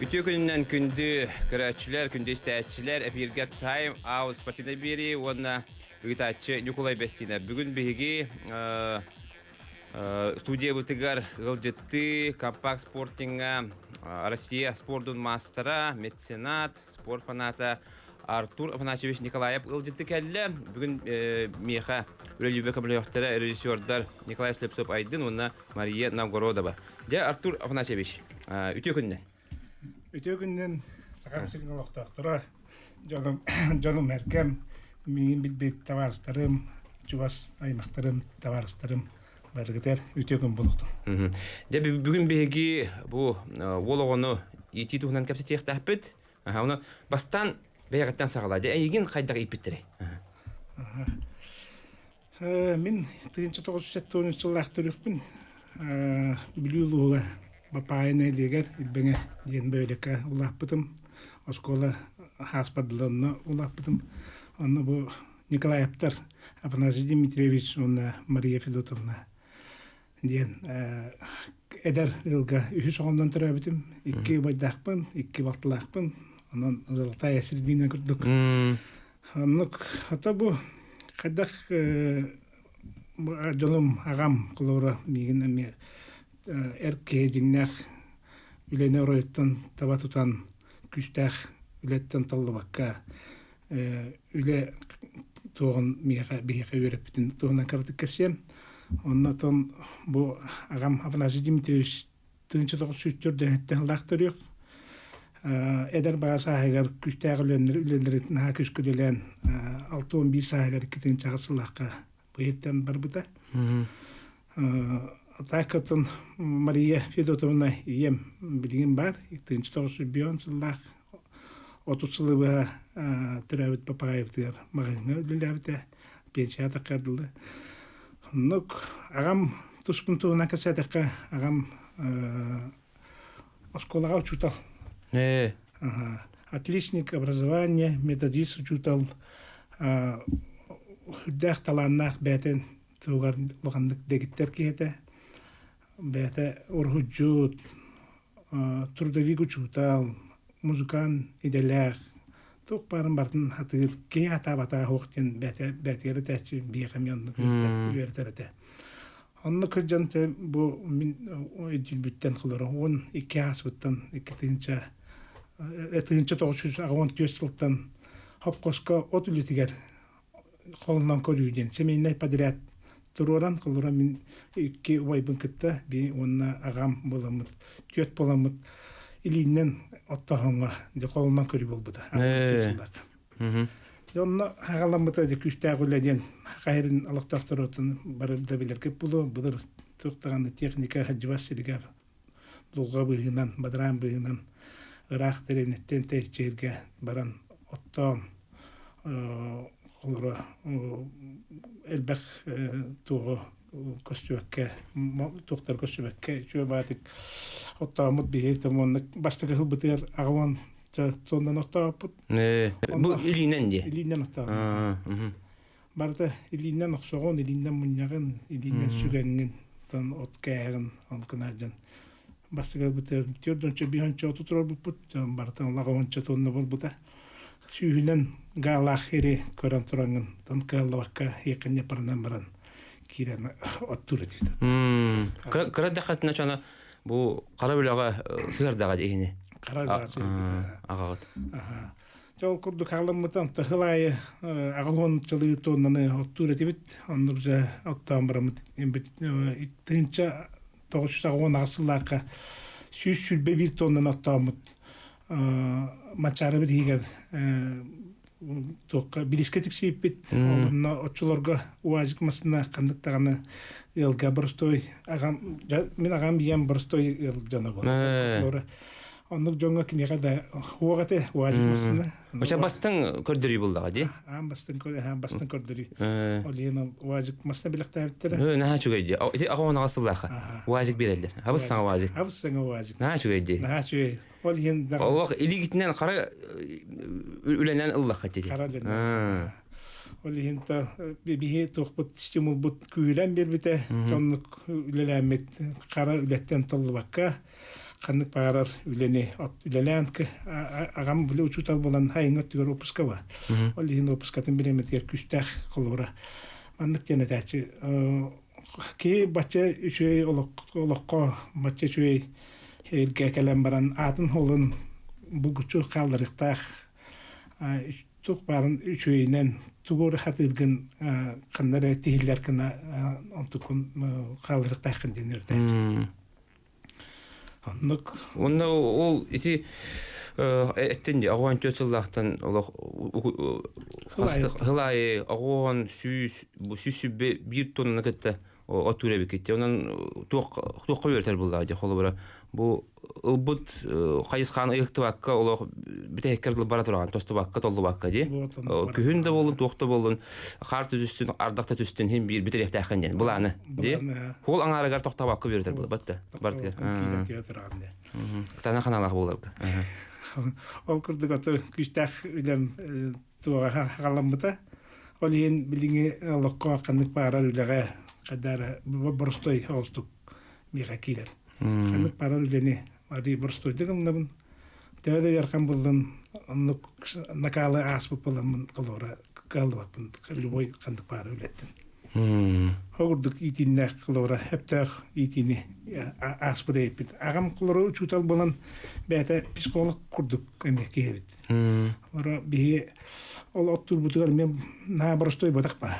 Ütü gününden kündü kıraççılar, kündü isteğçiler, Epirga Time Out Spatina biri, ona Gıtaçı Nikolay Bestina. Bugün bihigi студия бытыгар гылжытты, компакт спортинга, Россия спортун мастера, меценат, спорт фаната Артур Афанасьевич Николаев гылжытты кәлі. Бүгін меха үрелюбе кабілеуқтары режиссердар Николай Слепцов Айдын, онна Мария Новгородова. Де Артур Афанасьевич, үте күннен? Өте күннен сақамсың олықтақтыра, жолым әркем, менің білбет таварыстарым, жуас аймақтарым, таварыстарым, бәргітер өте күн болуқтың. Бүгін беги бұл олығыны еті тұғынан кәпсі тияқты әппет, оны бастан бәйғаттан сағалады, әйген қайдағы еппеттірі? Мен 1997 жыллақтыр өкпін, білі ұлуға Бапайны легер илбеңе ден бөлеке улаппытым. Оскола хаспадылыны улаппытым. Оны бұл Николай Аптар, Афанасий Дмитриевич, оны Мария Федотовна ден эдер ылға үші соғымдан тұра бітім. Икки байдақпын, икки бақтылақпын. Онын ұзылтай әсірдейіне күрдік. Онық ата бұл қайдақ жолым ағам құлауыра меген әме эрке жиннах үлене роyuттан таба тутан күстах үлеттен таллыбакка үле тоғын миға бейхе өреппітін тоғынан кардық кәсем. Оннатон бұл ағам Афанасий Дмитриевич 1903-түрден әттен лақтыр yok. Эдер баға сағығар күстағы үлелері наға күскілелен 6-11 сағығар 2-тің чағысылаққа бұйеттен бар бұта. Такатын Мария Федотовна ем білген бар. 1909 жыллақ 30 жылыға түрәбіт Папаевтығар мағайыңа үліләбіті пенсия тақардылды. Ағам тұспын туғына кәсәдіққа ағам осколаға учутал. Отличник образования, методист учутал. Хүддәқ таланнақ бәтен туғар лұғандық дегіттер кейті. Бәті орхуджут, трудовик учутал, музыкан иделяқ. Тоқ барын бартын хатыр кей ата-бата хоқтен бәтері тәтші бейқамионны үйертәріті. Онны көржанты бұл өйділ бүттен қылыры. Он 2 асыптан, 2-тінші 900 ағуан төстілттан хопқосқа от үлетігер қолынан көрүйден. Семейнай подряд Туроран кылыра мен икки вайбын кытта би онна агам боламыт, төт боламыт. Илиннен оттаганга же колунан көрү болбуда. Жонна агаламыта же күстагүледен кайрын алактактыратын барып да билер кеп булу, булар токтаган техника хаҗвасылыгар. Дулга быгынан, бадран быгынан ырак теренеттен течерге баран оттон Олора элбэх туғы көстүбәкке, тоқтар көстүбәкке, чөбәтік оттағымыд бейетім, оны бастығы ғылбытығар ағуан сондан оттағапыд. Бұл илинен де? Илинен оттағым. Барда илинен оқсоғын, илинен мұняғын, илинен сүгеннен, от кәйәғын, алқынардан. Бастығы ғылбытығар, төрдөнче бейханча отутырар бұппыд, бардан лағауанча тонны бол бұта. Сүйінен ғалақ ері көрін тұраңын, тон ғалабаққа еқіне парынан баран кейлерін оттыр өтейді. Қырады қатына чана бұл қара бөліға сығырдаға дейіне? Қара бөліға сығырдаға. Ағағыт. Жол күрді қағылымыдан тұхылайы ағығын жылы тоннаны оттыр өтейбіт, оныр жа оттан барамыд. 1910 ағысылаққа сүлбе 1 тоннаны оттамыд. Мачары бір егер билискетик сейіппет, олынна отчыларға уазик масына қандықтағаны елға бұрыстой, мен ағам ем бұрыстой ел жана болды. Онық жоңға кімеға да хуағаты уазик масына. Оша бастың көрдірі болдыға, де? Бастың көрдірі. Ол ең уазик масына біліқті әбіттері. Наға чүгейді. Ағауын ағасылдақы. Уазик берелдер. Абыз саңа уазик. Абыз саңа уазик. Наға чүгейді. Наға чүгейді. Олық илигітінен қара үленен ұллақ қатеді. Қара үленен. Ол енді бейбейе тоқпыт стимул бұт күйілен бербіті. Жонлық үлеләмет қара үлеттен тұлы баққа. каннык парар үлени үлелянк агам биле учутал болан хайыңа түгөр опуска ба. Ол хин опускатын биреметер күстах колора. Маннык тенетачы ки бача үчөй олокко бача үчөй эрге келем баран атын холун булгучу калдырыктах тук барын үчөйнен тугур хатылгын каннары тихиллер кына онтукун калдырыктах кынденерде. Аннык онда ол ити эттенде агуан төсөллахтан олох хастык хылай агуан сүс бир тонна кетте отуре бекетте онан туакка бертер булда же холобра бу ылбыт кайыскан ыктыбакка олох битеккердил бара турган тостубакка толдубакка же күһүн да болун туакта болун карты түстүн ардакта түстүн хем бир битеректахан ден буланы же хол аңарыгар токтабакка бертер булда батта бартер тана каналак боларга ол курдук аты күстах үлем туага галамбыта ол ен билиңи алыкка канык бара үлеге кадара борстой холстук мига килер канык бара үлени ари борстой дегеннен тәдә яркан булдым накалы ас булам колора калдыпын любой канык бара үлеттен Хогурдук итиннәк колора хептах итини ас булайбыт агам колора учутал болан бәтә психолог курдук эмекебит ора би ол оттур бутугар мен на борстой батакпа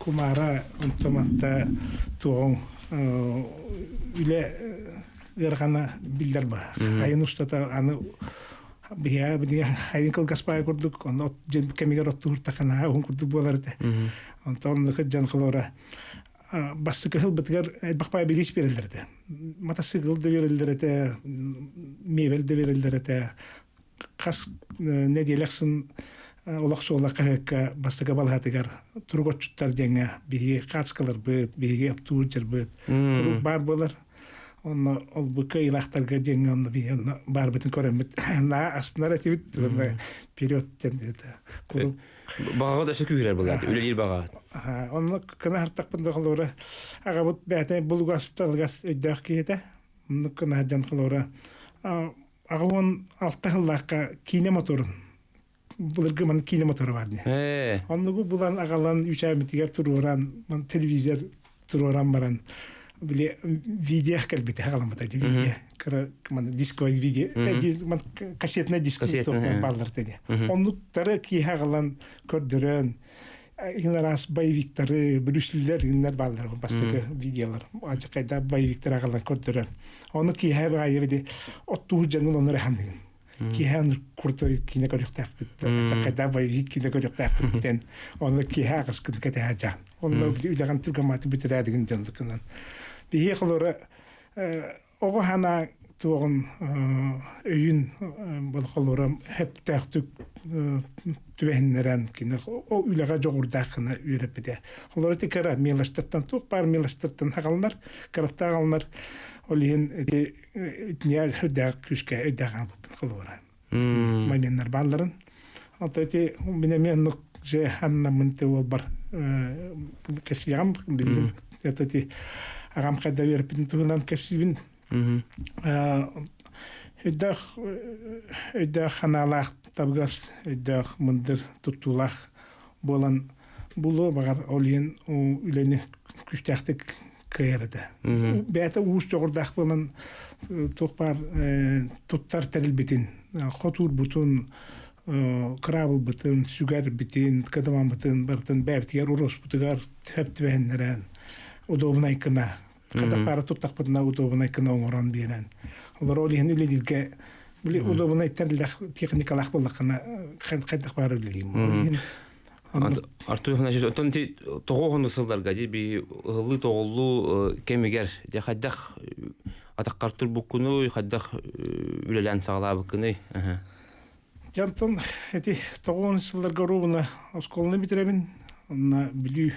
Kumara untamata tuong ile yargana bilder ba. Ayın ustata anı biya ayın kal gaspay kurduk onu kemigar otur takana on kurduk bolardı. Ondan da jan kılora bastı kıl bitgar bakpay bilis verilirdi. Mata sigil de verilirdi. Meyvel de verilirdi. Kas ne diyeceksin Олақ солаққа бастыға балғатығар тұрғытшыттар деңі бігі қатскалар бұд, бігі аптуыджар бұд. Бар болар. Ол бұқы илақтарға деңі оны бігі бар бұтын көремет. Астынар әтебет периодтен деді. Бағаға да сөкігірер болады, өлелер баға. Оны күні артақ бұнда қылуыра. Аға бұд бәтен бұлғас талғас өйдіғ кейді. Оны күні жан қылуыра. Аға он алты қыллаққа кейне моторын. Булыргы мен киномотор бар ди. Оннугу булан агалан 3 ай митигер туруран, мен телевизор туруран баран. Биле видео келбите агаламата ди видео. Кара мен диско видео, мен кассетный диск туруран балдар деди. Онну тары ки агалан көрдөрөн. Инарас боевиктары, брюслер иннер балдар бастыгы видеолар. Ачы кайда боевиктар агалан көрдөрөн. Онну ки хабага еди оттуу жангын онор хамдын. Кихан куртой кине көрөктак бит. Такада байвик кине көрөктак биттен. Оны киха кыскын кете хажа. Оны билеген тургаматы битерәдеген жандыкынан. Бие кылары ого хана тугын өйүн бул кылары хеп тактык түбәннәрен кине о үләгә жогурдакына үреп бите. Кылары тикара мелаштыртан тук бар мелаштыртан хагалнар, караттагалнар. Олин итнияр хөдәк күшкә өдәгән кылыра. Мәннәр балларын. Атати мен нук же ханна мынты ул бар. Кешиям билдим. Атати агам када берип тунан кешибин. Өдәк ханалах табгас өдәк мындыр тутулах болан булу багар олин үләне күштәктик кайрада. Бәте уус жогордак болан токпар туттар терилбитин, хотур бутун, крабыл бутун, сүгәр битин, кадаман бутун, бартын бәптигәр урос бутугар төптүбәннәрен. Удобнай кына. Када пара туттак бутына удобнай кына оңоран бирен. Олар олин үледилге биле удобнай терлах техникалах булакына кайдак бар үлелим. Артур Ханашев, отон ти тогоғын ысылдарға де би ылы тоғылу кемегер де қайдақ атаққартыр бұққыны, қайдақ үлелән сағыла бұққыны. Жантон, әті тогоғын ысылдарға ұруына осколыны бітіребін, онына білу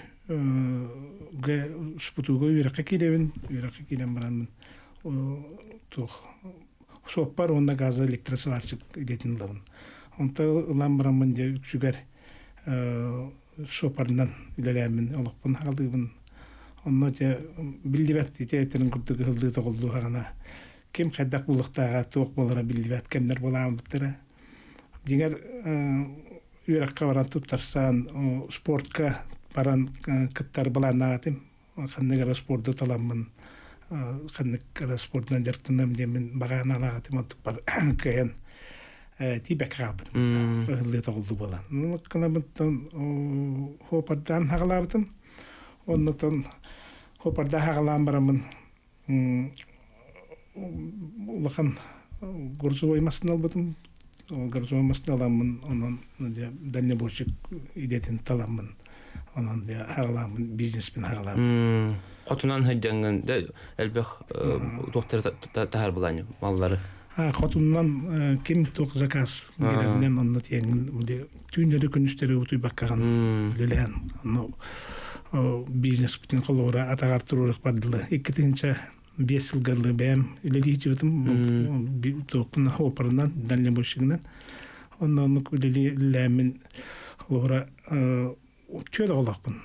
спутуға үйраққа келебін баранмын. Соқпар, онына газы электрасы аршып едетін ұлабын. Онта ұлан баранмын де үксігер шопардан үлеләмін, олықпын алдығын. Онна же білдібәт еттерін күрдігі ғылды тоғылды ғана кем хайдак булуктага тоок болора билбет кемдер болам биттера. Дигер үйрәккә баран туттарсан спортка баран кыттар баланагатым. Ханныгара спортда таламмын. Ханныгара спортдан жартынам демен баганалагатым отуп бар кыян. Тибек кабыт. Ле тоголду балан. Ну канабыттан хопардан хагалабытым. Оннотон хопарда хагалам барамын. Улахан горзовой масын албытым. Горзовой масын аламын. Онон дальнебойщик идетін таламын. Онон хагаламын, бизнеспен хагаламын. Котунан хайданган да элбек доктор тахар буланы маллары. Котунан кем ток заказ геленден онно теңин түнөрү күнүстөрү утуй баккаган лелен. Бизнес бүтүн колора атагар турук бардылы. 2-нче 5 жылгалы бем үлеличи битим токпун хопарынан дальнебойщигинен. Онно күлели лемин колора түйөдө олакпын.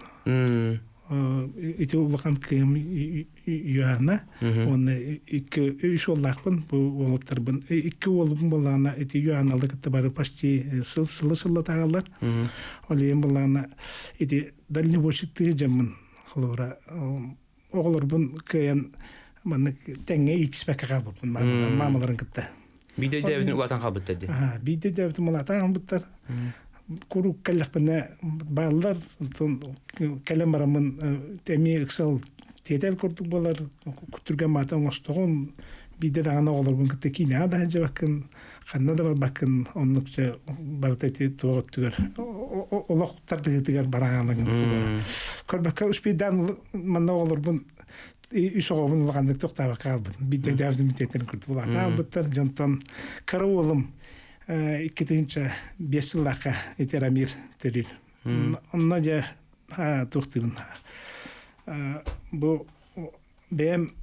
Ити улахан кем юана, оны 2-3 олакпын, бу олуптарбын. 2 олубун болгана ити юаналыкты бары почти сылы тагалар. Олем болгана ити дальнебойщикти жаммын колора. Оголорбун кыян маны теңге итиспекке калбыппын, мамаларын кытта. Биде дебитин улатан калбытты ди. Биде дебитин улатан калбыттар. Куру каллахпына баллар калам барамын теми эксел тетел курдук балар күтүргөн мата оңостогон биде дагана олоргун кытекине ада жабакын ханна да бакын оннукча бартети тооготтугар олоктардыгытыгар бараганлыгын көрбөккө успейдан манна олорбун ишогобун лагандык токтаба калбын биде давдым тетен курдук булар албыттар жонтон караулым 2-нче 5 жыллакка этерамир терил. Онна же тухтырын. Бу бем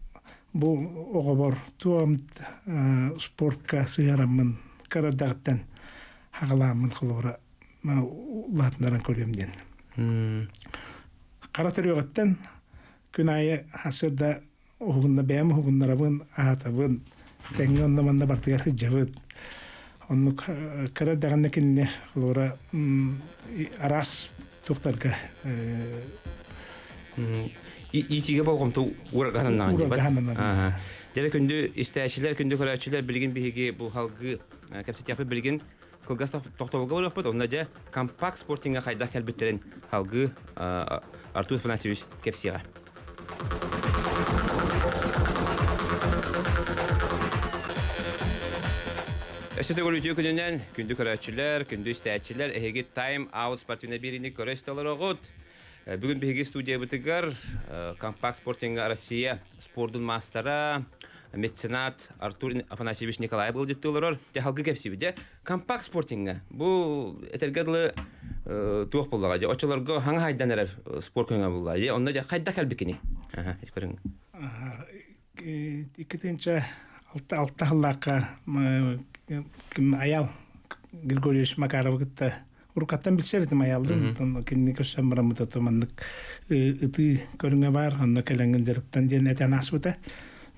бу огобор туам спортка сыярамын карадаттан хагаламын кылора латнаран көрөмден. Каратырыгаттан күнайы хасыда огунда бем огундарабын атабын теңгонда манда бартыгар жабыт. Оннук кара даганнакинне лора арас туктарга итиге болгомту ураганан ди. Жада күндү истәчилер, күндү көрәчилер билген биһиги бу халгы кепсет япы билген кылгас токтоболго болуппут. Онда же компакт спортинга кайда келбеттерин халгы Артур Афанасьевич кепсига. Эсете голүтү күнүнөн күндү көрөчүлөр, күндү истәчилер эһиги тайм аут спортивна бирини көрөстөлөр огут. Бүгүн биһиги студия бытыгар компакт спортинга Россия спорттун мастера меценат Артур Афанасьевич Николаев болдуттулар. Те халкы кепсиби де компакт спортинга. Бу этергедлы туох болдуга же очолорго хаңа хайданер спорт көңө болду. Же онда же кайда келбекини. Көрүң. 2-нче 6 жыллакка ким аял Григорьевич Макаров гытта уркаттан билсердим аялдын кинни көсөм барамыта томандык ыты көрүнгө бар анда келенген жарыктан жен этен асбыта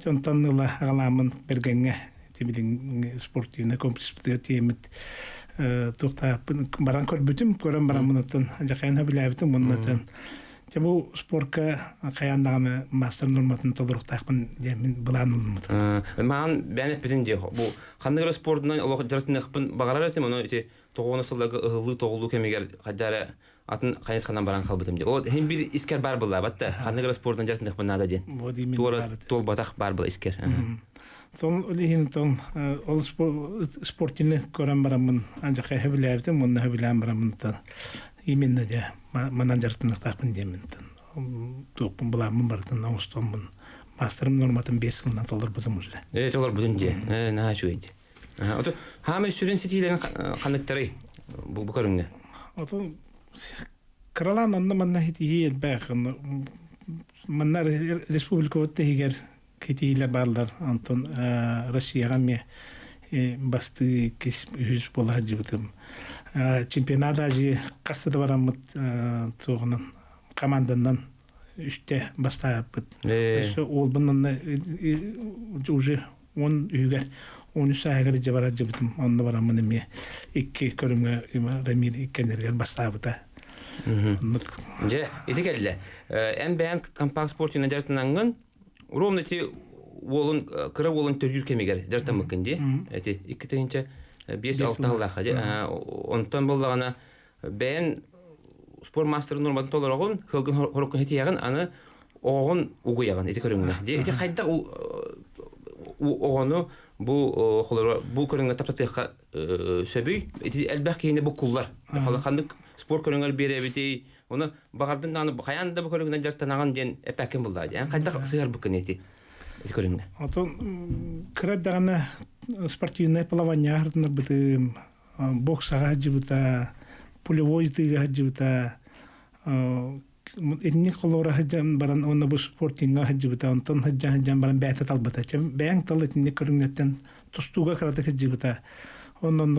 жонтон ыла агаламын бергенге тибилин спортивный комплекс темит тукта баран көрбүтүм көрөм барамынатын жакайна билебитим муннатын. Бу спортка каяндагы мастер норматын толуруктакпын демин буланылмыт. Ман бәнеп битин де бу кандыгы спортунан олог жартыныкпын багарар этим аны эти тогоносылдагы ыгылы тогулу кемегер кадары атын кайынскандан баран калбытым де. О хем бир искер бар булла батта кандыгы спортунан жартыныкпын нада ден. Тол батак бар бул искер. Тон улихин тон ол спортины көрөм барамын анжакай хебилебитим мунна хебилем барамын та именно де манажартынактакпын демин. Токпун буламын бартын оңстомун. Мастерым норматын 5 жылдан толор будум уже. Толор будун де. На чуйди. Ото хаме сүрен сетилерин кандыктары бу көрүнгө. Ото кралан анда манна хити бак. Манна республика оттегер кетилер балдар антон Россияга ме басты кис үз бола жибитим. Чемпионатта же кастыда барамыт тоғынан командандан үште бастаппыт. Ол бұнын уже он үйгер 13 сагыр жабара жабытым онда барамын эме икки көрүмгө Рамир иккенерге бастабыта. Же, ити келді. Ән бәйін компакт спортына жартынаңын, ровно те кыра олын төргір кемегер жартын мүкінде. Әті, 2-тегінші 5-6 аллаға. Онтан болдағана бәйін спорт мастері норматын толыр оғын, хылғын хорықын хеті яғын, аны оғын уғы яғын, әті көріңгі. Әті қайда оғыны бұл көріңгі таптатыққа сөбүй, әлбәқ кейінде бұл құллар. Қалыққандық спорт көріңгер бере бетей, оны бағардың дағаны қаянда бұл көріңгіден жарттанаған ден әпәкім болды. Қайда сығар бұқын әті көріңгі? Атын кірер дағаны спортивное плавание ағырдына бұтым, боксаға жібіта, пулевой тыға жібіта, Энни колора хаджан баран онна бу спортинга хаджибата онтон хаджан баран бәтә талбата. Бәң тал этни көрүнөттен тустуга карата хаджибата. Оннон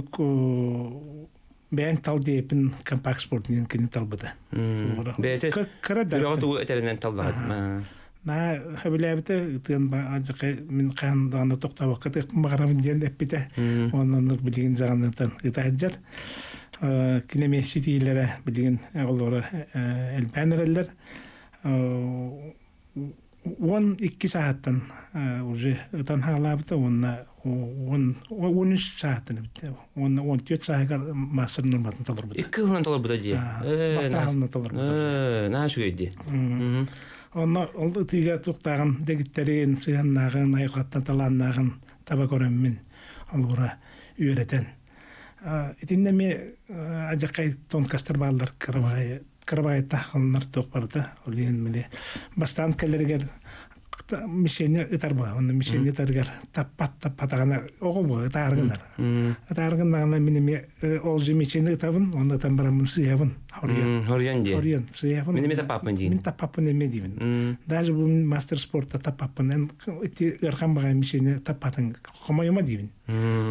бәң тал депин компакт спортинга кини талбата. Бәтә карада бу этеренен талбата. На хабилабата тен ажыка мин канданы токтап вакыт магарам ден эппите. Оннон билген жагындан итаҗар. Кинеме ситилere bildiğin oğulları elpenlerler 12 saatten уже tan halabta ona 13 saatten bitti. 14 saat master normatın talır bu. 2 yıldan talır bu da diye. Master'ın talır bu. Ne şuydu? Ona oldu tiga toktağın degitlerin sıyanağın ayaklattan talanağın tabakoremin algora öğreten. Итиннеме ажакай тонкастар балдар кырбай тахалнар токпарда олен меле бастан келергер мишени итарба онда мишени таргар таппатагана огобо итаргынар итаргынагана минеме олжи мишени итабын онда тамбарамын сыябын Орьян сыябын минеме таппапын дейин мин таппапын эме дейбин даже бу мастер спортта таппапын эти ыргамбага мишени таппатын комойма дейбин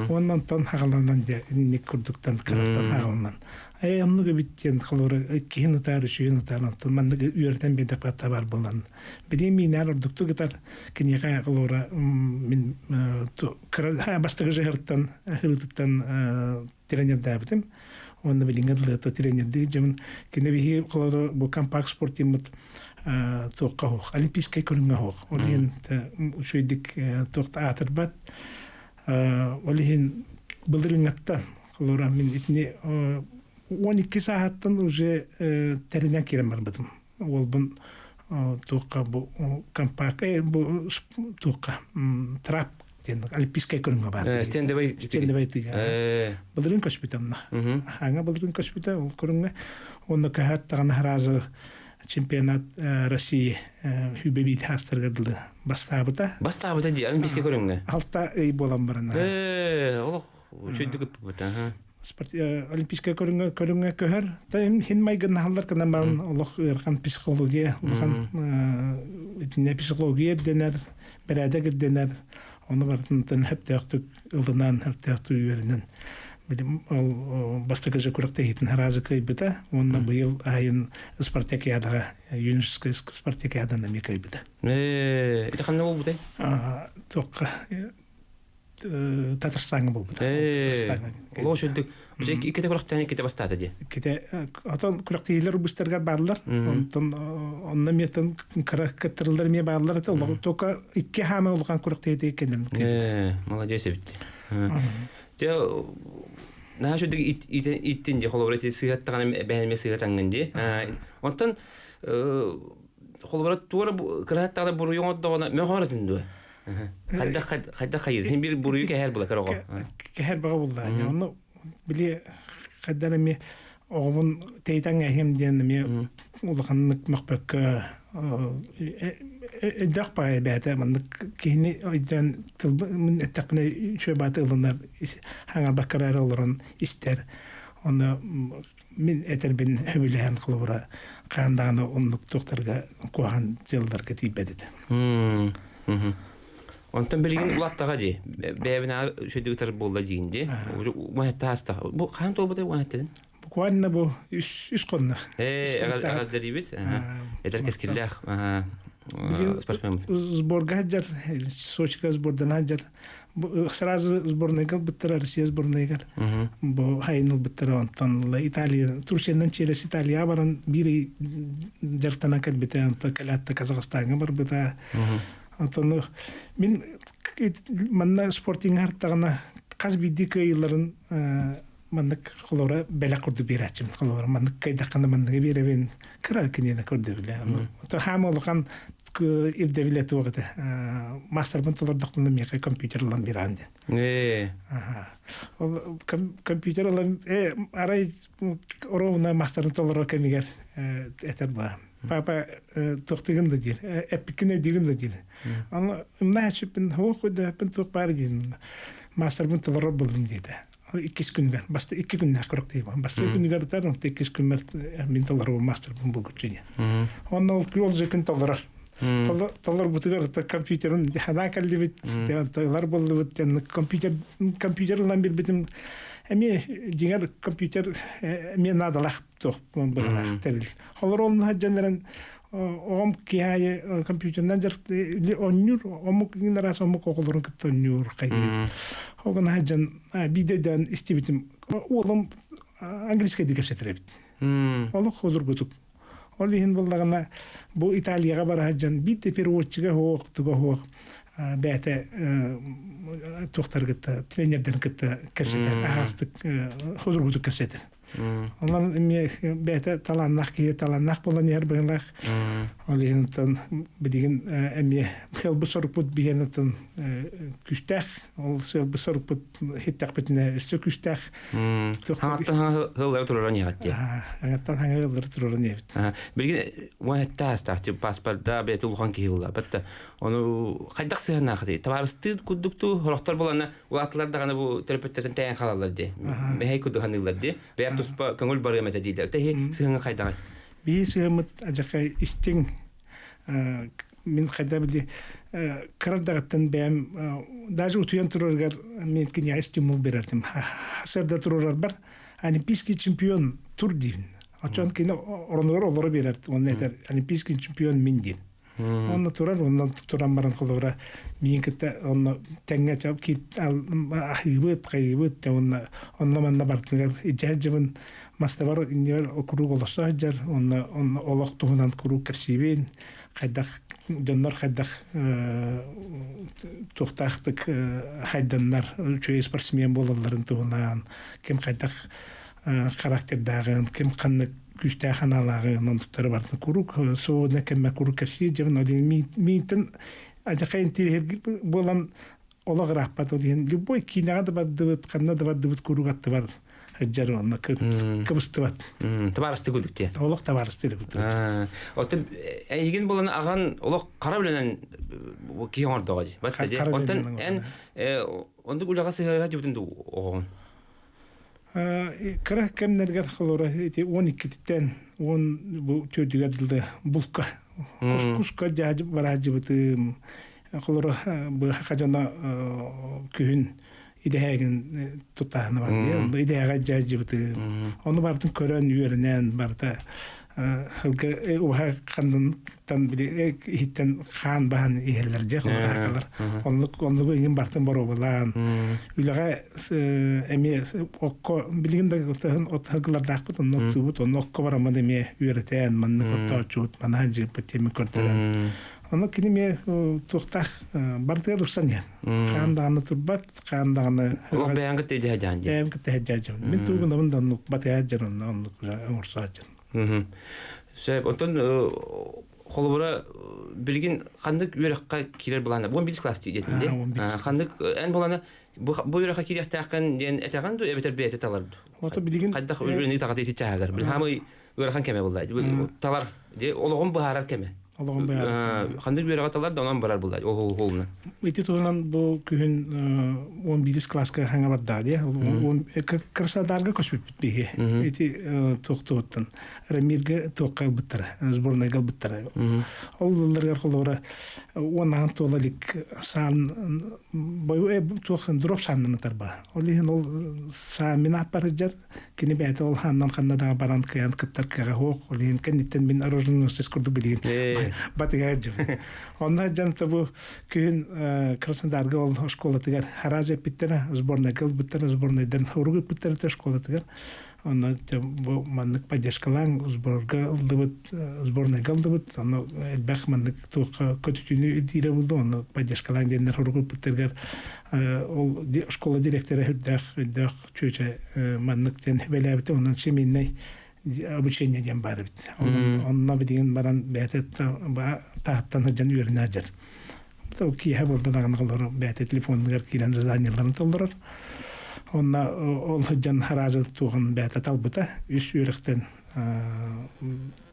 ондан тон хагаландан же ник курдуктан караттан хагаландан онуга биттен кылыры кийин тары шүйүн таран мандык үйөртен бедапата бар болан бири минар ордукту гитар кинега кылыры мин бастыгы жыгырттан хылыттан тренер дабытым онда билингер то тренер дейжем кинеби кылыры бу компакт спортимут тоққа олимпийский көрүнгө хок олен шүйдик тоқта атырбат олен былдырыңаттан кылыры мен итне 12 сааттан уже теринен кирем барбадым. Ол бун тоққа бу компакт бу тоққа трап ден олимпийский көрүнгө бар. Стендебай тига. Былдырың көчпүтөм. Аңа былдырың көчпүтө ол көрүнгө. Онда кахаттаган харазы чемпионат России хүбебит хастыргылды. Бастабыта ди олимпийский көрүнгө. Алта ый болам барына. Ол шүйдүк бата. Олимпийская көрүнгө көһөр тайм хин майгын халлар канан баран Аллах ырган психология улган итне психология денер берәдә денер оны бартын хептәктүк ылынан хептәктү юренен билим ал бастыгы жакуракта хитин харазы кайбыта онда быйыл айын спартакиадага юническая спартакиаданы мекайбыта это кандай болду токка Татарстанга болду. Лошаддык. Уже икете курактан икете бастады ди. Икете атан курактыйлар бустарга барлар. Онтон онна метен каракатырлар ме барлар. Тока икки хаме болган курактыйды экенин. Молодец бит. Же нашуддык иттин же холобрати сыгаттаган бәйме сыгатанган Онтон холобрат тура караттаган буру yoңотдагана мехоратынды. Хайда хайыр. Сен бир буруу кәһәр була карага. Кәһәр бага булды. Аны биле каддарами огын тейтан әһем дигәнне улганлык макбакка эдак бай бәтә мен кини өйдән мен тәкъне шөбәт ылынар хаңа бакарар олорын истер. Аны мен әтербен хөбиләһән кылыра. Кандагы онлык токтарга куган жылдарга тибәдә. Онтон билген улаттага ди. Бәбина шөдүтер болду дигинде. Муһаттаста. Бу кан толбуда уаттен. Бу куанна бу иш конна. Агар дерибит. Эдер кескиллах. спортсмен. Сборга хаджар, Сочига сбордан хаджар. Сразу сборная гал быттыра, Россия сборная гал. Бо хайныл быттыра онтон Италия, Турчиянан через Италия баран бири жартана калбите онтон калатта Казахстанга бар быта. Онтон мен манна спортинг артагына каз бидик йылларын маннык холора беле курду бирачым холора маннык кайдакында маннык беребен кыра кинене көрдү биле. То хамолган ибдевилет вакыты мастер банталардакны мека компьютерлан биран. Ол компьютерлан арай оровна мастер талара кемигер этер ба. Папа тохтыгын да дир, эпикине дигин да дир. Аны начипин хокуда пентук бардин. Мастер банталара булдым диде. 2 күнгә, баста 2 көннәр кырык дип. Баста күнгә тәрән 2 күннәр менталар мастер булгычыны. Онны ул күл җекин талар. Талар бутыгар компьютерын ханакал дип, талар булды бит компьютерлан бир битим. Эми дигәр компьютер мен надалах тох булган тел. Халар ул хаҗаннан ом кияе компьютернан жер оннур омук генерация омук околорун кеттоннур кай. Огон хаҗан бидеден истибитим. Олым английский дигәшәтрәбит. Олы хозур гутук. Ол дигән буллагына бу Италияга бара хаҗан бите переводчыга хок туга хок. Бәте тохтаргытта тренерден китте кәшәтә. Ахастык хозур гутук кәшәтә. Ondan bete talannak bolan yer beğenler. Olayıntan bidigin emiye xel busorput biyenatan küstek. Ol sel busorput hittak bitne üstü küstek. Hatta hıllar tururan yahti. Hatta hıllar tururan yahti. Bilgin vahatta astahti pasportda bete ulğan ki hıllar. Batta onu qaydak sığırna xati. Tavarısты kudduktu horoktar bolana ulatlarda gana bu terapetlerden tayan xalallar de. Mehey kuddu hanıllar de. Tuspа көңіл бар емет дейді. Тәхи сығыңы қайдағы? Бей сығымыт ажақай істің мен қайда білді қырардағыттан бәйім даже ұтуян тұрарғар мен кене стимул берердім. Хасарда тұрарар бар олимпийский чемпион тұр дейін. Очан кене орынығыр олары берерді. Оны әйтер олимпийский чемпион мен дейін. Оны тұрар, ондан тұран баран қолығыра мен кетті, оны тәңге чап кет, ахибыт, қайыбыт, онна манна бартынығар, жабын маста бар, иневер округ оласа жар, оны олақ тұғынан күру кәрсейбен, қайдақ, жондар қайдақ тоқтақтық хайданнар, чөй спортсмен болаларын тұғынан, кем қайдақ характердағын, кем қанны күстә ханалары мантуктары барды курук соны кемме курук кеши жевен олин митен ажакайын тирхер болан олаграк патолин любой кинага да бадыбыт канна да бадыбыт куругатты бар хаҗар онна кыбыстыбат табарысты күдүкте олак табарысты күдүк отып эйген болан аган олак кара белән кийин ордога ди батта ди онтан онды гулага сыгырга жибүтүндү огон Кара кемнергер халора эти 12-тен 10 бу төдүгәдилде булка. Кускуска жажып баражыбытым. Халора бу хакажана күн идеяген тутахны бар ди. Идеяга жажыбытым. Аны бардым көрөн үйренен барда. Халга уха кандан тан биле хиттен хан баан иһеллер же халар. Онлук иген бартын бару булан. Үлеге эми окко билгендеги от хаглар дакпыт онно тубут онно окко бараман эми үйрөтен манны котточут манажы петеми көртөрөн. Оны кинеме тухтах бартыр русан я. Кандаганы турбат, кандаганы Ол бәянгы теже хаҗан ди. Бәянгы теже хаҗан. Мен тугундан онно батя хаҗан онно урсаҗан. Сөйп, онтон холобора билгин кандык үйрөккө кирер булана. Бу 1 класс дейт де. Кандык эн булана бу үйрөккө кирер такан ден этаган ду эбетер бете таларды. Ото билгин кадак үйрөнү тагат эти чагар. Бил хамы үйрөккөн кеме булды. Талар де ологон бахарар кеме. Кандык үйрөккө талар да онан барар булды. Ол. Ити тонан бу күн 11 класска ханга барда де. Он красадарга көчүп битпеге. Ити токтоттан. Рамирге токка биттер. Сборная гал биттер. Олларга холора онан толалик сан бой тухан дроп санны тарба олин ол самин апаржар кини бәте ол ханнан ханнада баран кыян кыттар кага хок олин кеннитен мин арожны сескурду билген батыга жо онна жан табу күн Краснодарга ол школа тигер хаража питтера сборная гыл биттер сборная ден хуругу питтер школа тигер она бу маннык поддержкалан сборная галдыбыт аны элбах маннык тука көтүнү дире булду аны поддержкалан денер хуругу питтергер ол школа директору хөддах чөчө маннык ден белебит онун семейный обучение ден бар бит онна бидеген баран бетет тааттан жан үйрөнөжөр то ки хабылда дагы бетет телефондер кирен заданияларын толдурар онна ол жан харажы туган бәте талбыта үс үректен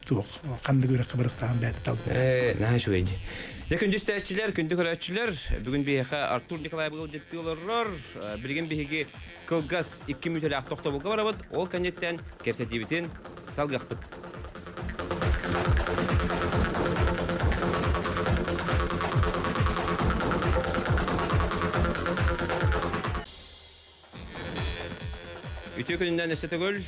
тук канды көрөк кыбырыктаган бәте талбыта на шуйди Декүн дүстәчиләр, күндү көрәчиләр, бүгүн бейха Артур Николай был жетти олорор, билген беге кылгас 2 мүтөлөк токто булга барабыт, ол канеттен керсетибитин салгакпыт. Үтө күнүнөн эстетөгөл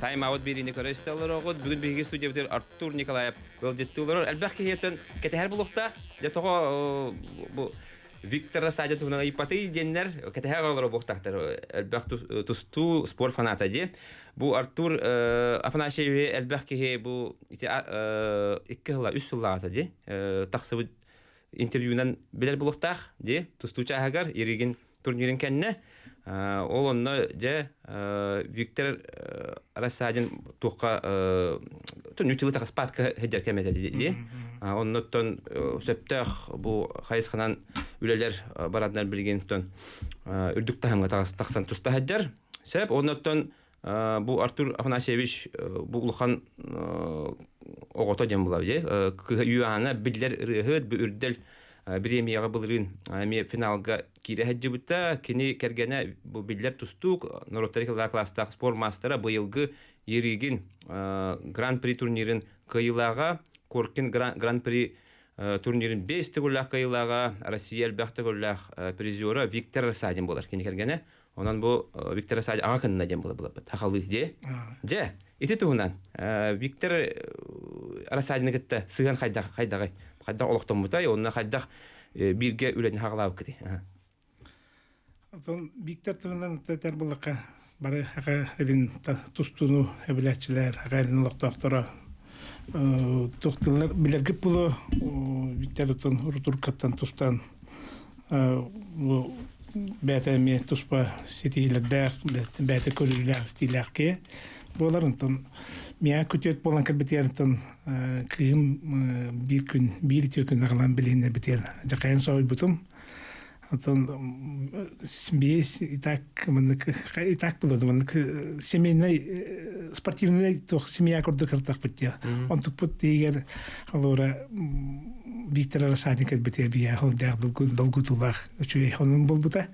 тайм-аут берине көрөстөлөр огут. Бүгүн биги студиябытыр Артур Николаев был жетти олорор. Албакки хетен кетер булукта, жатого бу Виктор Садетовна ипаты деннер кетер олорор булуктактар. Албак тусту спорт фаната ди. Бу Артур Афанасьев албакки бу 2 жылга 3 жылга ди. Таксыбы интервьюнан билер булуктак ди. Тустуча агар иригин турнирин кенне ол онно же Виктор Расадин тука түнүчүлү таспатка хедер кемете ди. Оннотон сөптөх бу хайысханан үлелер барадан билгенден үрдүк тахамга таксан туста хедер. Себеп оннотон бу Артур Афанасьевич бу улхан огото дем була ди. Юана биллер рыгыт бу үрдел премияга былырын ами финалга кире хаджыбыта кини кергене бу биллер тустук Норотарикла класстагы спорт мастера быйылгы еригин гран-при турнирин кыйлага Коркин гран-при турнирин 5 тегулак кыйлага Россия албактыгулак призеры Виктор Расадин болар кини кергене онан бу Виктор Расадин ага кынна дем болот тахалы де же ити тугунан Виктор Расадин кетте сыган хайдагы олоқтон бутай, онна хайдах бирге үлен хагалап кити. Сон Виктор тугунан тетер булакка бары хака элин тустуну эбилечилер, хагалын олоқтоктора токтулар билерге булу Виктортон уртуркаттан тустан бәтәме туспа сетилердә бәтә көрүләр стиләркә боларынтон мия көтөт болан кәлбетерден кыйым бир күн бир төкөн агалан билене битер жакайын сой бутум атон бес итак булды мынык семейный спортивный тох семья көрдү кыртак битя онтук бут дигер алора Виктор Расадин кәлбетер бия хондак долгутулах үчү хонун болбута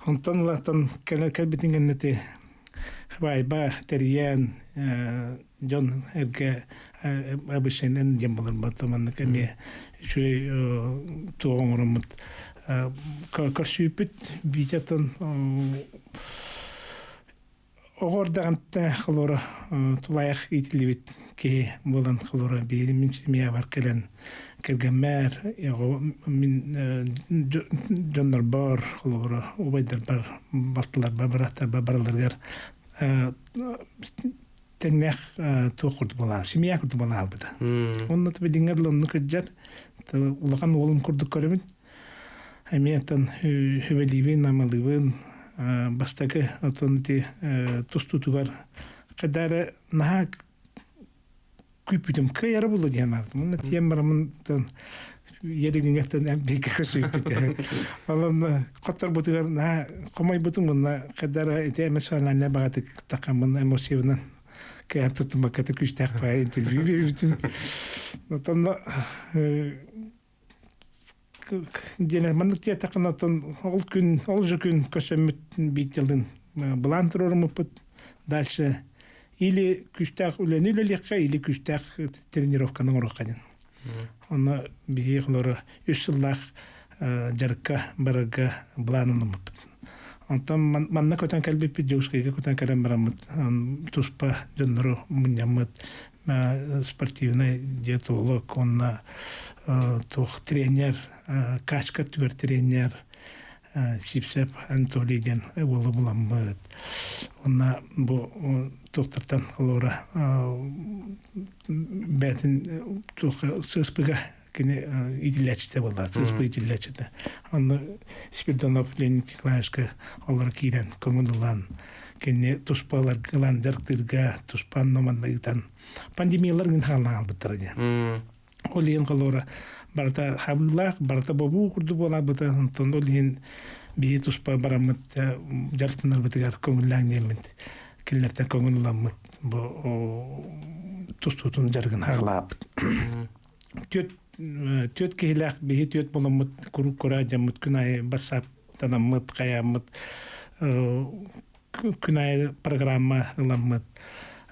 онтон латон кәлбетингеннете Байба териян Джон Эдга абышенен дембалар батаман кеме шуй туомромут каршипит битятон огордаганта хлора тулаях итилибит ке болан хлора бирим семья бар келен кергемер мин Джоннар бар хлора убайдар бар батлар бабарларгар теннех тоқурд бола, семья курд бола албыда. Онны табы диңгерлонны кырджар, улахан олым курдук көрөмүн. Амиятан хөвелибин, амалыбын, бастакы отонти тустутугар. Кадары наха күпүтүм кайары болу диен ардым. Онны тием барамын еригингеттен бейке көсөйпүтө. Алам коттар бутугар на комай бутумун кадара эте месалана багаты такамын эмоциянан каятты макаты күчтак па интервью берүтүм. Натанда дене мандык таканатан ол күн көсөмүт битилдин блантрормупут дальше или күчтак үленүлөлекке или күчтак тренировканы орокканын. Оны бие хлора 3 жыллах жарка барага бланынымыт. Онтан манна көтен калбиппит жогускайга көтен кален барамыт. Туспа жоннору муньямыт спортивный диетолог, онна тренер, качка түгер тренер Сипсеп Анатолийден болу буламыт. Онна бу тоқтартан лора бәтин сыспыга кене идиллячте была, сыспы идиллячте. Онна Спиридонов Леонид Николаевичка олар кирен көңүллан кене туспалар гылан жарктырга туспан номандагытан пандемиялар гын хална албыттырды. Олен колора барта хабылах барта бабу курду бола быта антон олен бие туспа барамыт жарктынар бытыгар көңүллан немит киллерте көңүлламыт бу тустутун жаргын хаглап төт кейлах бие төт боламыт кура жамыт күнай басап танамыт каямыт күнай программа ламыт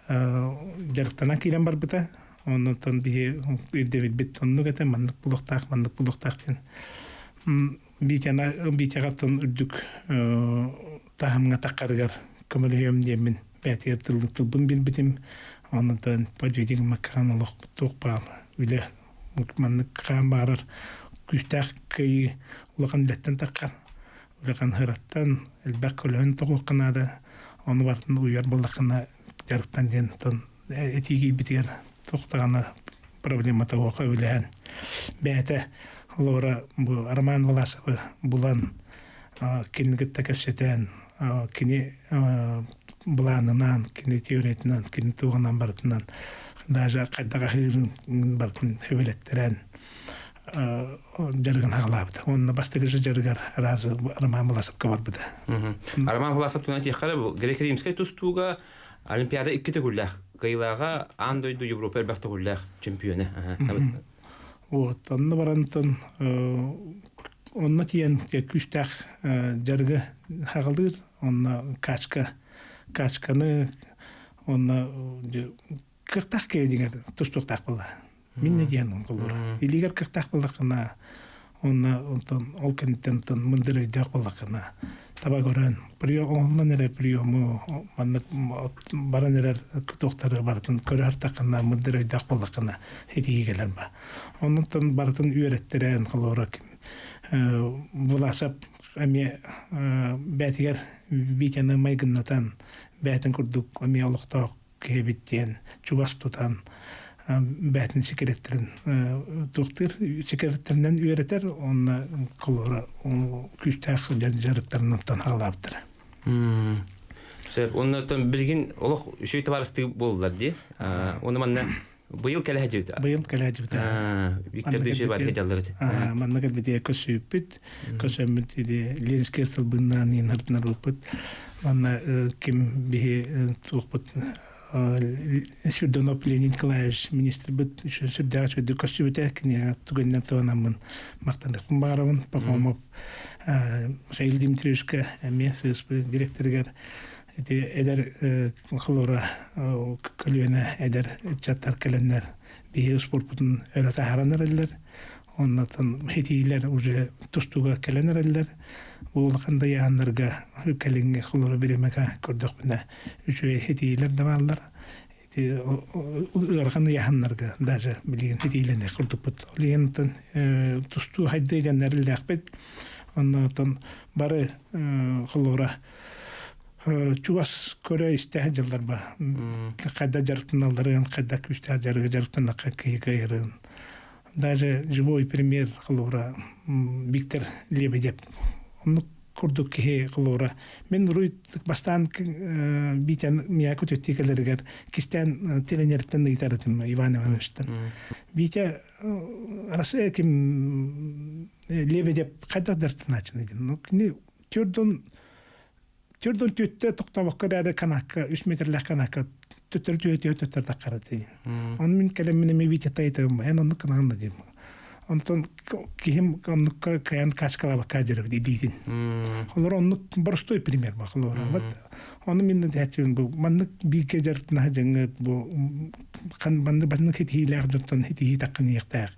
жарктана кирен бар быта. Оннан бие Дэвид Беттонну гата маннык булуктак тен битягаттан үрдүк тахамга такаргар көмөлөм демин бәтер тылбын бин битим оннан подведик маканалык токпар үле маннык камбарыр күстак кый улаган леттен таккан улаган хыраттан элбакөлөн токканада оны бартын уяр булакына жарыктан ден тон этиги битер тоқтағаны проблема того көйлән. Бәті лора бу Арман Власовы булан кенігіт тәкәпсетен, кені буланынан, кені теоретінен, кені туғынан бартынан, даже қайдаға хырын бартын хөбелеттерен жаргын ағылабыды. Онына бастығы жаргар разы Арман Власовқа бар бұды. Арман Власов туна тиққары грек-римскай тустуға Олимпиада 2 тегүлләх. Кайлага андойду Европа бахта гуллах чемпионы. Вот, онны барантын онны тиен күстах жаргы хагылдыр, онны качканы онны кыртак кедигер туштуктак була. Минне диен онкулур. Илигер кыртак булакына онна онтон олкенттен мындыры дак булакына. Таба көрөн прием оннан эле приему маннык баранерер токтары бартын көрөр такына мындыры дак булакына хетигелер ба. Оннан бартын үйрөттерен кылорак булашап эми бәтигер битене майгыннатан бәтин курдук эми олуктак кебиттен чугастутан бәтин секреттерин доктор секреттеринен үйрөтер онна кылора күстах жарыктарынан хагалаптыр. Сөп оннан билген олук шөйт барысты болдулар ди. Оны манна быйыл кележибит. Виктор деше бар хеҗаллар. Манна келбете көсүпүт, көсөмүт иде Ленинский сылбыннан инертнер болпут. Манна ким бихи тукпут Спиридонов Леонид Николаевич министр бит сүрдәгә чөйдө көсүбүтә кине тугыннан тонамын мактандык барабын Пахомов Михаил Дмитриевичка месяц директоргар эдер хлора көлөне эдер чаттар келеннер бие спорт бутун өрөтө харанерлер оннан хетилер уже тустуга келенерлер улганда яаннарга келинге хлора беремека көрдөк менә үчө хетилер даваллар урганда яаннарга даже билген хетилерне курдупут лентен тусту хайдыганнерлер бит оннан бары хлора чугас көрө истәҗәлләр ба. Кайда жарыктыналарын, кайда күстә жарыктына кайгырын. Даже живой пример кылыра Виктор Лебедев. Он курдук ки кылыра. Мен руйт бастан битен мия көтөтекелергә кистән тренердән итәрдем Иван Ивановичтан. Бите расы ким Лебедев кайда дәртнәчне. Ну кини Түрдөн төттө токтабак көрәдә канакка 3 метрлек канакка төттөр тактарат. Он мин келемне мебите тайтым, мен аны канагында гем. Онтон кихим оннукка каян качкала бакадыр дидин. Олар оннук простой пример бакылар. Вот оны мен дәтен бу маннык бике жартына жаңы бу кан банды банны хитилер доттон хити такын яктак.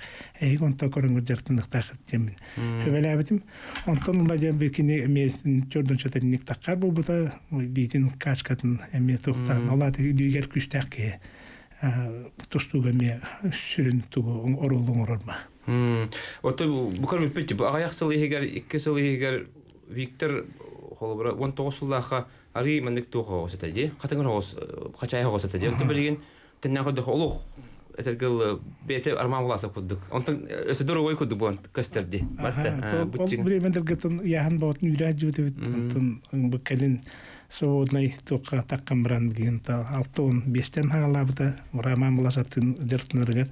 Онто көрөнгө жартыныктак темин. Хөбеләбитим. Онтон ла жам бекине мен чордон чатаник таккар бу бута дидин качкатын эме токтан алар дигер күчтәкке. Тустуга ме сүрүн тугу оролдун орорма. Ото бу көрүп битти. Бу аяк сыл егер 2 сыл егер Виктор холбра 19 сыллаха ари мандык тоо сатади. Катыңыр ос качай ос сатади. Ото билген теннага да холук этергел бете арман буласа куддук. Онтон өсөдөр ой куддук бу кастерди. Батта бутчиң. Бу бремендер гетон яхан баутун юраҗу деп онтон бу келин Свободный только так камран билента алтон бестен хагалабыта раман буласатын жертныргар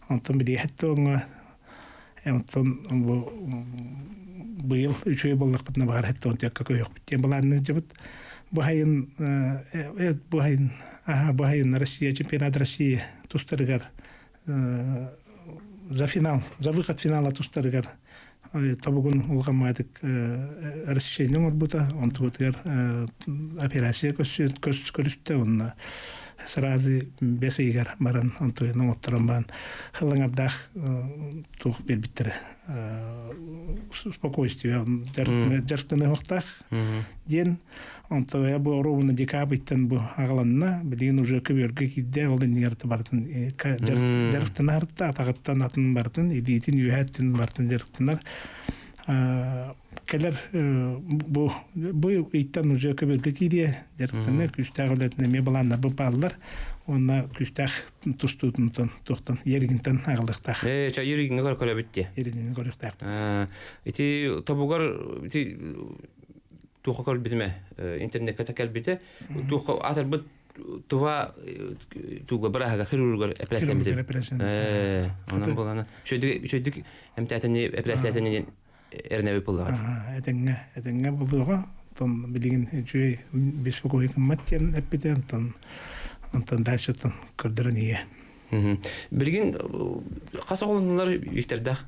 онтон биди хаттонга онтон быйыл 3 ай боллак битне бар хаттон текка көйөк биттен буларны жыбыт бу хайын Россия чемпионат России тустыргар за финал за выход финала тустыргар табугун улгамадык расширение орбута он тутер операция көрүстө онна сразу бесигер баран онтойнун отторомбан хылыңабдах тух бербиттер спокойствие жартыны вактах ден онтоя бу ровно декабрьтен бу агаланна билин уже көбөргө кидде ол нерте бартын жартынарта тагыттан атын бартын идитин юхаттын бартын жартынар келер бу иттен уже көбөргө кидде жартыны күстагылетне ме баландар бу балдар онна күстах тустутунтан токтон ергинтен агалыктак ча ергинге көрө битти ергинге көрөктак ити табугар ити туха көр битме интернетке такел бите туха атар бит това туга барага хирургар эплеслен бите анан булана шөйдүк эмтатыны эплеслетени эрнеби булгат этеңге булдуга тон билген жүй беспокойник маттен эпиден тон онтон дальше тон көрдөрөние билген касаголунлар Виктордах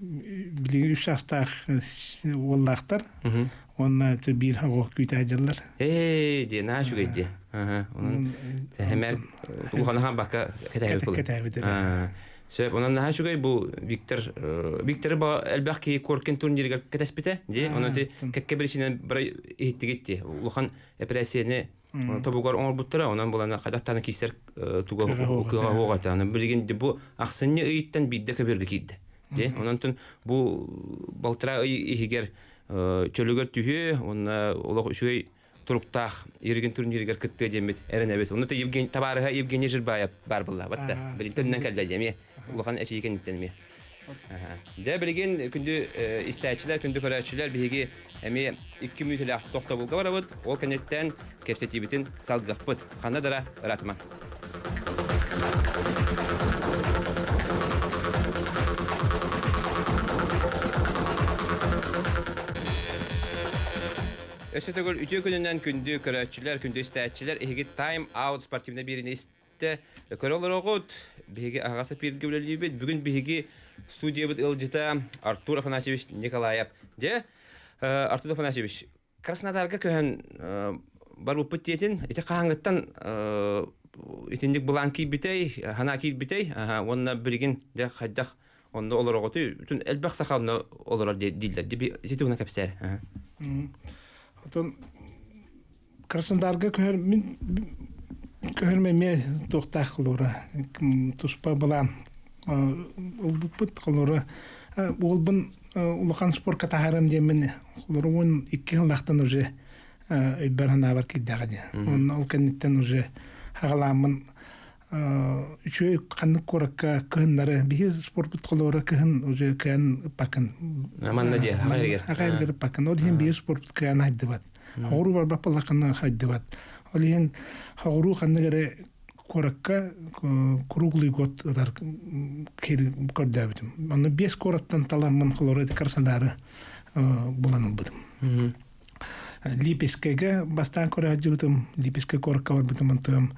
билген шастах уллахтар онна бир хагы күтәҗәлләр де нашугыйди онун хемер улганаган бака кетәбит сөп онун нашугый бу Виктор ба элбәхки коркен турнирга кетәспите де онун кекке берсинен бер иттигитти улган операцияны табугар оңорбуттара онан булана кадактаны кисер туга огата анан билген бу аксынны ыйттан бидде кеберге кидди де онан тун бу балтыра игер чөлөгөр түһү онна улак үшөй туруктах ерген турниргер кытты демет эренебет онда Евгений Табарыга Евгений Жирбаев бар булла батта билинтеннен келде деме улган эчиген иттенме же билген күндү истәчләр күндү көрәчләр биге эми 2 минутлар токта булга барабыт ол кенеттен кепсетибитин салгакпыт канадара ратма Өсөтөгөр үтө күнүнөн күндү көрөчүлөр, күндү истәчилер эги тайм аут спортивный бирине исте көрөлөрөгөт биги агасы пирге билебит. Бүгүн биги студиябыт ылжыта Артур Афанасьевич Николаев. Де Артур Афанасьевич Краснодарга көһөн бар бу петтен эте каңгыттан итиндик буланки битей, ханаки битей, онна билген де хаддах онда олороготу бүтүн элбак сахалны олорор дилдер. Диби сетуна капсер. Отон Краснодарга көрмө ме токтак кылура туспа балам ул бут кылура ул бун улахан спорт катагарым демен кылурун 2 жылдактан уже барана бар киддагы он ол кенеттен уже хагаламын үчөй канык коракка кыһыннары биһи спорт бут кылура кыһын уже кан пакын аманна де хагайгер пакын ол хем биһи спорт кан хайдыбат хавру бар бапалакына хайдыбат ол хем хавру каныгере коракка круглый год дар кир көрдөбүтүм аны 5 кораттан таламын кылура Краснодары буланын быдым Липескеге бастан көрәҗүтем Липеске коркавар битем антым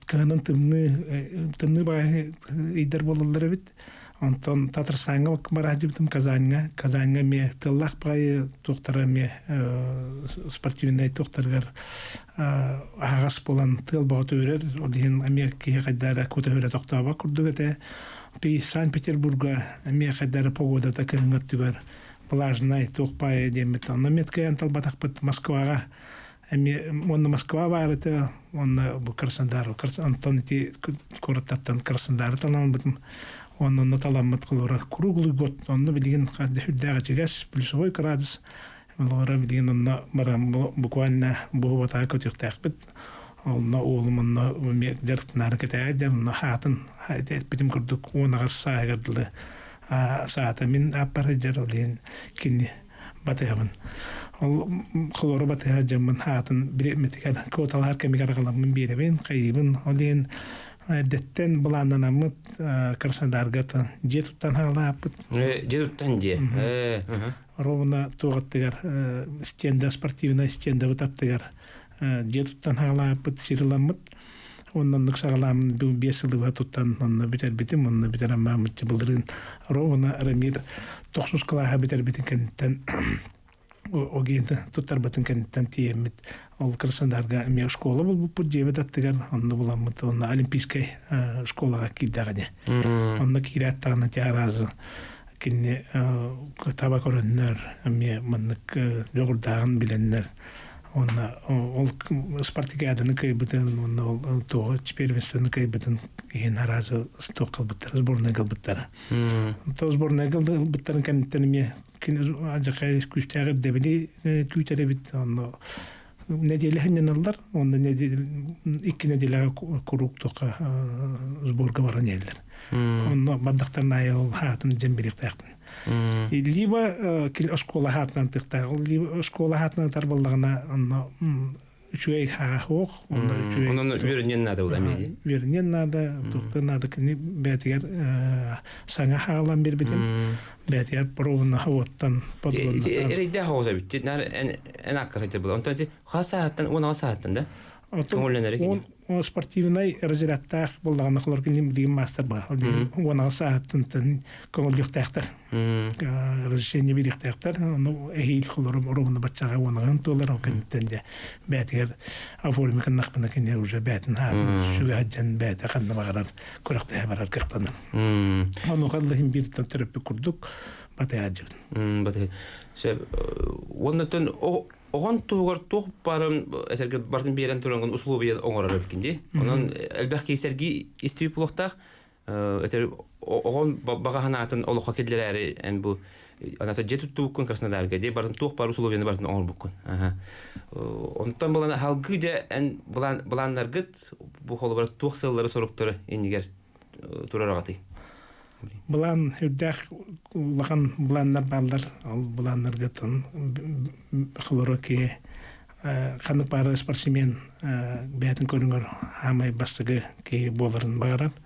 көнен тымны бай идер болулар бит. Антон Татарстанга бараҗүтем Казанга ме тыллах бай доктора ме спортивный докторлар агас болан тыл багыт өрер. Олин Америкага кадәр көтөрә токтаба курдугата. Пи Санкт-Петербурга Америкада погода такая түгәр. Влажная тохпая демет. На метке антал батакпыт Москвага. Онна Москва бар это, онна Краснодар. Антон ти коротаттан Краснодар талам битим. Онна наталаммат кылора круглый год. Онна билген хүддәгә чигәс плюсовой градус. Лора билген онна барам буквально бу көтөктәк бит. Онна улымна мек дәртнәр кетәдә, онна хатын хәйтә битим күрдүк. Онна сагырды. Saata min apparajar olin kinni batayban ol xolora batayajam man hatan bir metikan kotalar kemigar galam min bireben qaybin olin detten bulananamut Krasnodarga jetuttan halaput jetuttan je ровно тугаттыгар стенда спортивная стенда вататтыгар жетутан халапут сирламут оннан ныкшагалам бесылыга туттан онна битер битим онна битер амамыт булдырын ровно Рамир 9 класса битер битин кенттен огенде туттар битин кенттен тиемит ол Краснодарга ме школа бул бу дебет аттыгар онна буламыт онна олимпийская школага киддагане онна кираттагына тиаразы кинне табакорыннар ме маннык жогурдагын биленнер онна ол спартакиаданы кайбытын онна ол то первенствоны кайбытын ен аразы сто кылбыттар сборная кылбыттар то сборная кылбыттарын кенттен ме кин ажакай күчтәгә дебели күтәре бит онна неделеһеннән алдар онда неделе 2 неделеге курук тока сборга баран елдер онна бардактан айыл хатын жембелек тактын либо кил школа хатнан тыкта либо школа хатнан тарбалдагына онна үчөй хахох онда үчөй онда вернен надо уламеди вернен надо доктор надо кини бетер саңа халам бербетен бетер пробна хавоттан подгонна эридә хоза бит нар эн аккарыты бул онда хасаттан 10 сааттан да он спортивный разрядтах булдаган хлор кини мастер ба он сааттан көңүл юктактар разрешение биректактар ну эхил хлор ровно бачага онаган толар кенттенде бетер оформи каннакпына кине уже бетин ха шугаджан бета канна багарар көрөктө барар кыртан ану каллахин бир терапия курдук батаяжып батай се оннотон Оған туғар туқ барым әсерге бардың берен тұрыңын условия оңырар өткенде. Онан әлбәқ кейсерге істеу бұлықтақ, оған бағахан атын олыққа келдер әрі ән бұл анаты жетіп туыққын Краснодарга, де бардың туқ бар условияны бардың оңыр бұққын. Онтан болан халғы де ән бұланлар ғыт, бұл қолы бар туқ сыллары сорықтары енігер тұрар ағаты. Булан хүддәх улаган буланнар балдар ал буланнар гытын хлороки ханып бары спортсмен бәтин көрүнгөр хамай бастыгы ки боларын багаран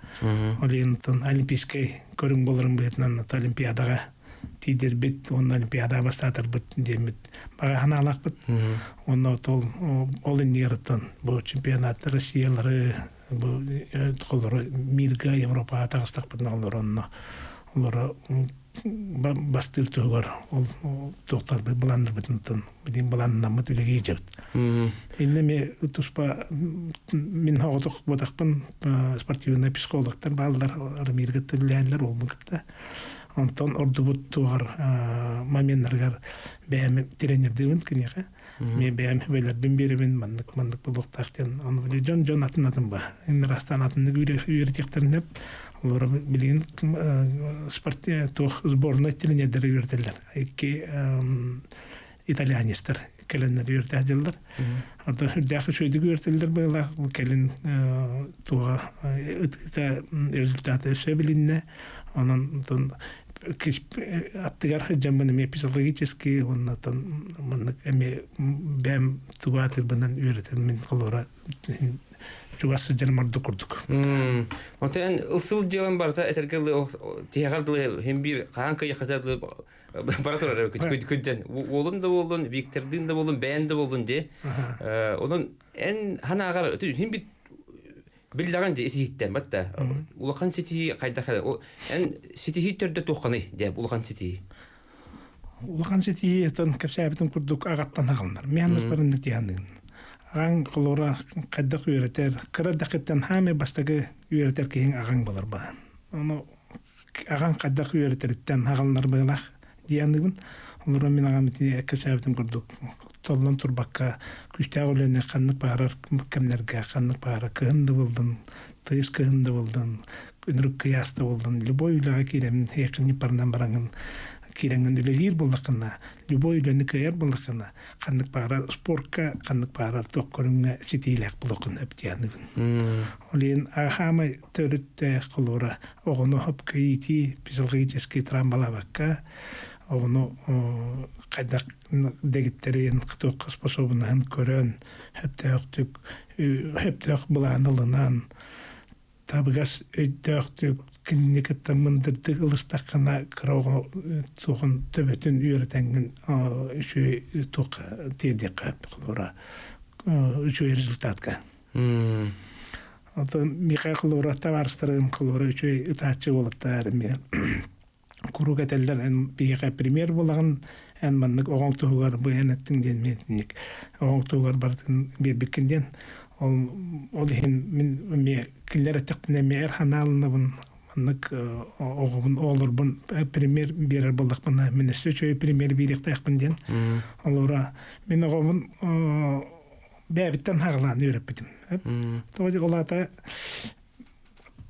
олинтон олимпийский көрүң боларын бетнан олимпиадага тидер бит он олимпиада бастатыр бит демит бага ханалак бит онно тол ол индиртон бу чемпионат Россиялары бу толор мирга Европа тагыстак битналорон олар бастыр тугар ол токтар бит буланыр битнтон бидин буланнамы түлеге жеп инеме утуспа мин хавток батакпын спортивный психологтар балдар мирга түләнләр ол букта Антон ордубут тугар моментларга бәм тренерден кинега мен бәм хәбәләр бин беребен мандык булыктактан аны биле Жон атын ба ин растан атын үйрәтәктернеп олар билен спорт тух сборная тренерлер үйрәтәләр ике итальянистер келеннәр үйрәтәләр анда хәдәх шуйды үйрәтәләр байлар келен туга это результаты шебелинне анан аттыгар жамбаны ме психологически оннан мандык эме бәм тугатыр бынан үйрәтәм мен колора чугасы жермарды курдук. Онтен ылсыл делен барта этергеле тегардылы хем бир канка якатады Баратор күджен. Олун да болдун, Виктордин да болдун, Бен да болдун де. Onun en hana agar hem bir bildiğin de isihitten batta. Ulakan siti kayda kayda. O en siti hitterde toqanı de ulakan siti. Ulakan siti etan kapsabitin kurduk agattan haqalnar. Mehanlık barındık diyanın. Ağan qolora qadda üreter. Kıra dakitten hame bastagı üreter kihin ağan bolar bağın. Onu ağan qadda üreteritten haqalnar bağlaq diyanın. Onlara min ağam iti kapsabitin kurduk. Tollan turbakka küçtää olene qanlık bağırar kemlerge qanlık bağırar kıhındı buldun. Tıyız kıhındı buldun. Ünürük kıyasta buldun. Любой ülağa kiremin heyqini parından barangın. Kirengin ülelir buldakına. Любой ülerini kıyar buldakına. Qanlık bağırar sporka, qanlık bağırar tokkorunga sitiylek bulakın öptiyanıgın. Oleyin ağama törütte qolora. Oğunu hop kıyiti pisilgi ceski trambala bakka. Onu qaydak degitlerin qıtıq sposobundan körön heptök bulanılınan tabıgas öydöktük kinnikette mındırdık ılыстaqına kıroğu tuğun töbetün üretengin üçü tuğ tiydik qıpqılura üçü rezultatka. Oto miqa qılura tavarstırım qılura üçü itaatçı oluttar Kuruk eteller en biga premier bolan en manlık oğun tuğar bu enettin den metnik oğun tuğar bartın bir bikinden o hin min me killer tekne me erhanalna bun manlık oğun olur bun premier birer bolak bana ministri çöy premier bir yaktan den olara min oğun bebitten haglan öğrettim tabii olata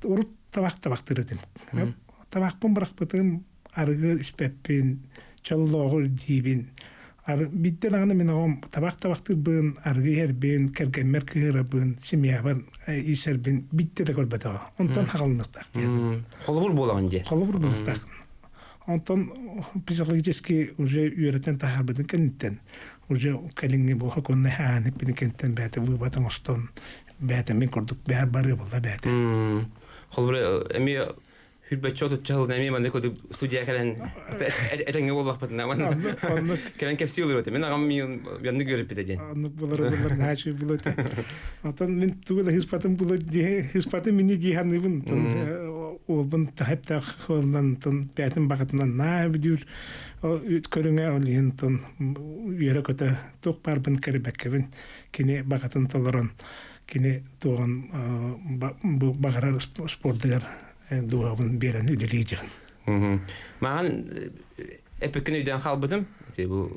urut tabak tırdım Tabakpın bırakpıtım argı ispepin, çalloğur dibin. Bitten ağını min ağım tabak bın, argı herbin, kergemer kıhırabın, simyaban iserbin, bitti de korbatağı. Ondan haqalınıqtaq diyedim. Kolubur bolağın de. Kolubur bolağın. Ondan psikologически уже üyereten taharbıdın kenitten. Уже kalingi bu hakonne hanip bini kentten bäte bu batın oston. Bäte min kurduk bär barı bolla bäte. Kolubur emi Hürbetçi tutacağız nemi ben de kodu stüdyoya gelen etenge olmak patına ben gelen kepsi olur öte. Ben ağam yanını görüp edeceğim. Anlık bunlar ne şey bulur. Atan ben tuğla hispatım bulur diye hispatım mini gihanıbın. Olbun hep de oldan beytin bakatından ne biliyor. Körüne olayan ton yere kötü tok parbın keribekevin kini bakatın toleran kini tuğan bu bakarar sportlar duavın beren üleleyeceğim. Mağan epekini üden kalbıdım. Bu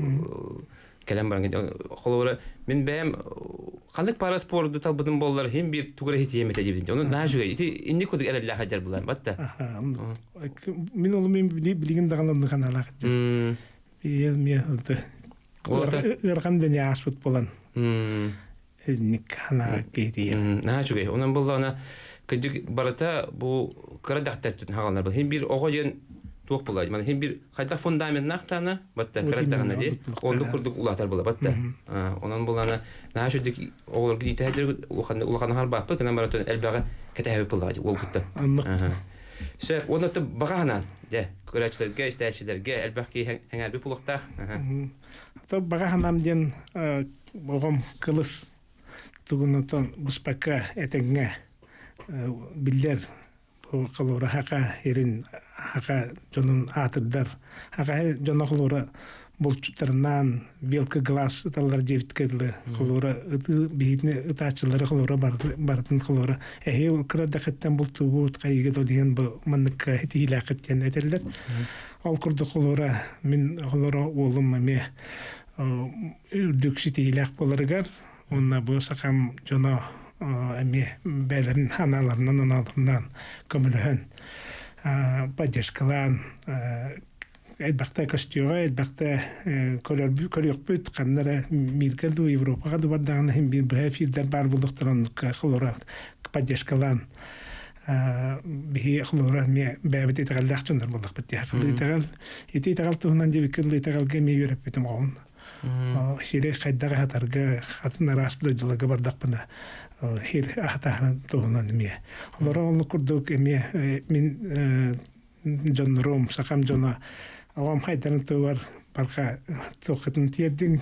kelem barangı. Kolora min beğem kandık para sporda talbıdım bollar hem bir tuğra hitiyem eteceğim. Onu ne şöyle indi koduk erelle hacer bulan batta. Min oğlum bilgin dağılandı kanala. Yelmiye oldu. Irgan dünya asput bolan. Nik hana geydiye. Ne şöyle onun bollarına Kıcık barata bu kara dağıtın hağalar bu. Hem bir oğayan tuğ bulay. Yani hem bir kayda fundament naktana batta kara dağına de. Onu kurduk ulatar bula batta. Onun bulana ne şöyle oğlar gibi tehdir ulakan har bapı kana barata elbaga ketahe bulay ol kutta. Şef onu da baganan de kuraçlarga isteçilerge elbaki hangar bir pulaqtaq. Hatta baganan den boğum kılıs tuğunatan buspaka etenge biller bu kalora haka erin haka jonun atırdar haka jona kalora bolçutarından belki glas talar jevitkedle kalora ıtı bihitne ıtaçları kalora bartın kalora kıra dakattan boltuğut kayıgı dodiyen bu manlıkka heti hilaketken eterler al kurdu kalora min kalora oğlum me ürdüksiti hilak bolarıgar onna bu sakam jona emi belerin analarından kömülühün padeşkalan elbette kostiyoga elbette koryokput kanlara mirgadu Evropa'ga duvardağına hem bir hefilden bar bulduktaran kılora padeşkalan bihi kılora mi bebet itegaldak çönder bulduk bitti haklı itegal itegal tuğunan cebi kıllı itegal gemi yürep bitim oğun Şire kaydaga hatarga hatına rastlı julaga bardaqpına hir ahtahan tuğunan miye. Olara onu kurduk miye min John Rom sakam jona Awam haydan tuwar barka tuqatun tiedin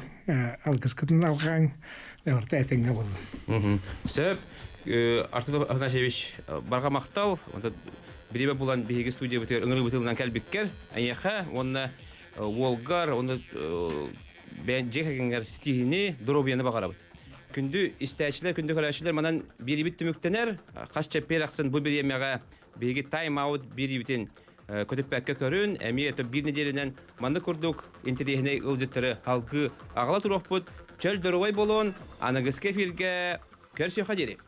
algıskatın algan orta etenga bulun. Сөп, Артур Афанасьевич, барға мақтал, біреуі болан бейгі студия бітер, үңірі бітілінен кәлбіккер, әйеқа, оны олғар, оны бән жекегенгер стихini дұробияны бағара бұд. Күнді істәчілер, күнді көрәшілер манан бері біт түміктенер, қасча перақсын бұл бір емеға бейгі тайм-аут бері бітін көтіппәкке көрін, әме әті бір неделінен манды күрдік интерегіне ұлжеттері халқы ағала тұрақ бұд, чөл дұрывай болуын, анығыз кефирге көрсе қадері.